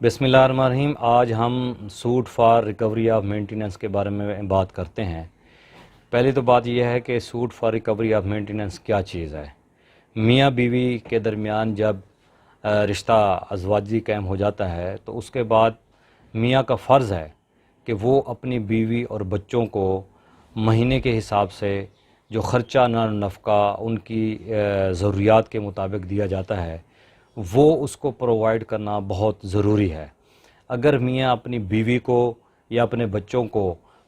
بسم اللہ الرحمن الرحیم۔ آج ہم suit for recovery of maintenance کے بارے میں بات کرتے ہیں۔ پہلی تو بات یہ ہے کہ suit for recovery of maintenance کیا چیز ہے۔ میاں بیوی کے درمیان جب رشتہ ازواجی قائم ہو جاتا ہے تو اس کے بعد میاں کا فرض ہے کہ وہ اپنی بیوی اور بچوں کو مہینے کے حساب سے جو خرچہ نفقہ ان کی ضروریات کے مطابق دیا جاتا ہے وہ اس کو پرووائڈ کرنا بہت ضروری ہے۔ اگر میاں اپنی بیوی کو یا اپنے بچوں کو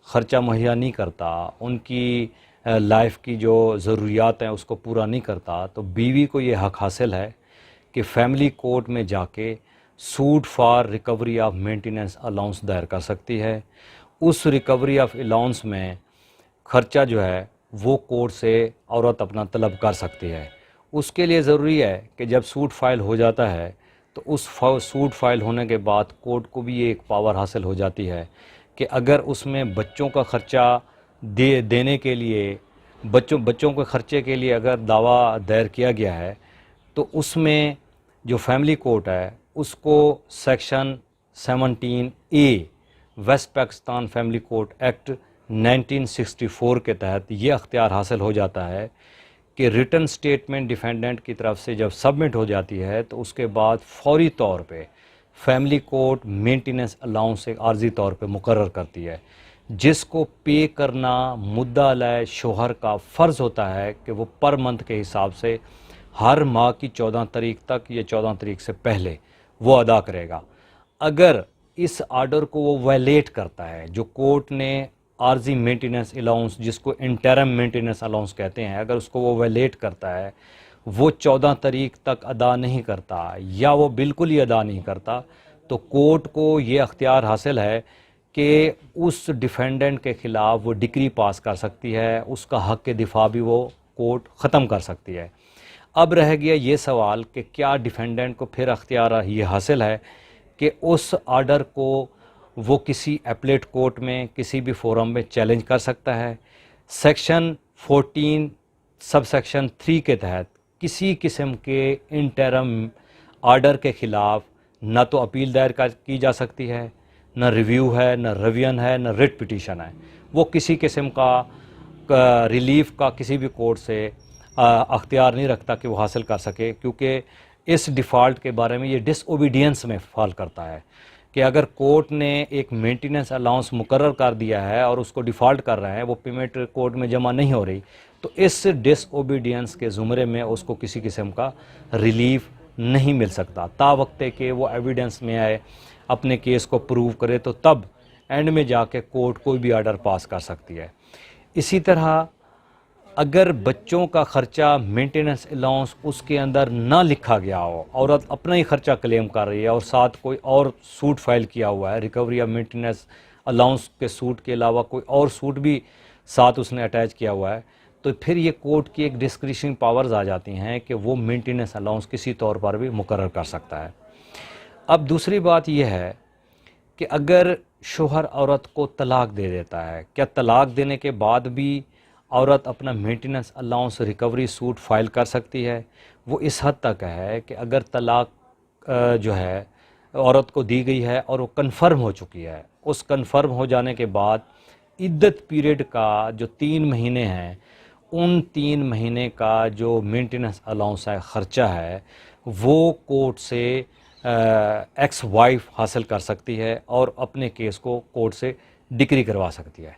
خرچہ مہیا نہیں کرتا، ان کی لائف کی جو ضروریات ہیں اس کو پورا نہیں کرتا، تو بیوی کو یہ حق حاصل ہے کہ فیملی کورٹ میں جا کے suit for recovery of maintenance allowance دائر کر سکتی ہے۔ اس ریکوری آف الاؤنس میں خرچہ جو ہے وہ کورٹ سے عورت اپنا طلب کر سکتی ہے۔ اس کے لیے ضروری ہے کہ جب سوٹ فائل ہو جاتا ہے تو اس سوٹ فائل ہونے کے بعد کورٹ کو بھی یہ ایک پاور حاصل ہو جاتی ہے کہ اگر اس میں بچوں کا خرچہ دینے کے لیے بچوں کے خرچے کے لیے اگر دعویٰ دائر کیا گیا ہے تو اس میں جو فیملی کورٹ ہے اس کو section 17A west Pakistan family court act 1964 کے تحت یہ اختیار حاصل ہو جاتا ہے کہ ریٹن سٹیٹمنٹ ڈیفینڈنٹ کی طرف سے جب سبمٹ ہو جاتی ہے تو اس کے بعد فوری طور پہ فیملی کورٹ مینٹیننس الاؤنس ایک عارضی طور پہ مقرر کرتی ہے، جس کو پے کرنا مدعا علیہ شوہر کا فرض ہوتا ہے کہ وہ پر منتھ کے حساب سے ہر ماہ کی 14 تاریخ تک یا 14 تاریخ سے پہلے وہ ادا کرے گا۔ اگر اس آرڈر کو وہ وائلیٹ کرتا ہے، جو کورٹ نے عارضی مینٹیننس الاؤنس جس کو انٹرم مینٹیننس الاؤنس کہتے ہیں، اگر اس کو وہ وائلیٹ کرتا ہے، وہ 14 تاریخ تک ادا نہیں کرتا یا وہ بالکل ہی ادا نہیں کرتا، تو کورٹ کو یہ اختیار حاصل ہے کہ اس ڈیفینڈنٹ کے خلاف وہ ڈکری پاس کر سکتی ہے، اس کا حق دفاع بھی وہ کورٹ ختم کر سکتی ہے۔ اب رہ گیا یہ سوال کہ کیا ڈیفینڈنٹ کو پھر اختیار یہ حاصل ہے کہ اس آرڈر کو وہ کسی اپیلیٹ کورٹ میں کسی بھی فورم میں چیلنج کر سکتا ہے۔ سیکشن 14 سب سیکشن 3 کے تحت کسی قسم کے انٹرم آرڈر کے خلاف نہ تو اپیل دائر کی جا سکتی ہے، نہ ریویو ہے، نہ ریویژن ہے، نہ ریٹ پٹیشن ہے۔ وہ کسی قسم کا ریلیف کا کسی بھی کورٹ سے اختیار نہیں رکھتا کہ وہ حاصل کر سکے، کیونکہ اس ڈیفالٹ کے بارے میں یہ ڈس اوبیڈینس میں فال کرتا ہے کہ اگر کورٹ نے ایک مینٹیننس الاؤنس مقرر کر دیا ہے اور اس کو ڈیفالٹ کر رہے ہیں، وہ پیمنٹ کورٹ میں جمع نہیں ہو رہی، تو اس ڈس اوبیڈینس کے زمرے میں اس کو کسی قسم کا ریلیف نہیں مل سکتا تا وقت کہ وہ ایویڈنس میں آئے، اپنے کیس کو پروو کرے، تو تب اینڈ میں جا کے کورٹ کوئی بھی آرڈر پاس کر سکتی ہے۔ اسی طرح اگر بچوں کا خرچہ مینٹیننس الاؤنس اس کے اندر نہ لکھا گیا ہو، عورت اپنا ہی خرچہ کلیم کر رہی ہے اور ساتھ کوئی اور سوٹ فائل کیا ہوا ہے، ریکوری آف مینٹیننس الاؤنس کے سوٹ کے علاوہ کوئی اور سوٹ بھی ساتھ اس نے اٹیچ کیا ہوا ہے، تو پھر یہ کورٹ کی ایک ڈسکریشن پاورز آ جاتی ہیں کہ وہ مینٹیننس الاؤنس کسی طور پر بھی مقرر کر سکتا ہے۔ اب دوسری بات یہ ہے کہ اگر شوہر عورت کو طلاق دے دیتا ہے، کیا طلاق دینے کے بعد بھی عورت اپنا maintenance allowance recovery suit file کر سکتی ہے؟ وہ اس حد تک ہے کہ اگر طلاق جو ہے عورت کو دی گئی ہے اور وہ کنفرم ہو چکی ہے، اس کنفرم ہو جانے کے بعد عدت پیریڈ کا جو 3 مہینے ہیں، ان 3 مہینے کا جو مینٹیننس الاؤنس ہے، خرچہ ہے، وہ کورٹ سے ایکس وائف حاصل کر سکتی ہے اور اپنے کیس کو کورٹ سے ڈکری کروا سکتی ہے۔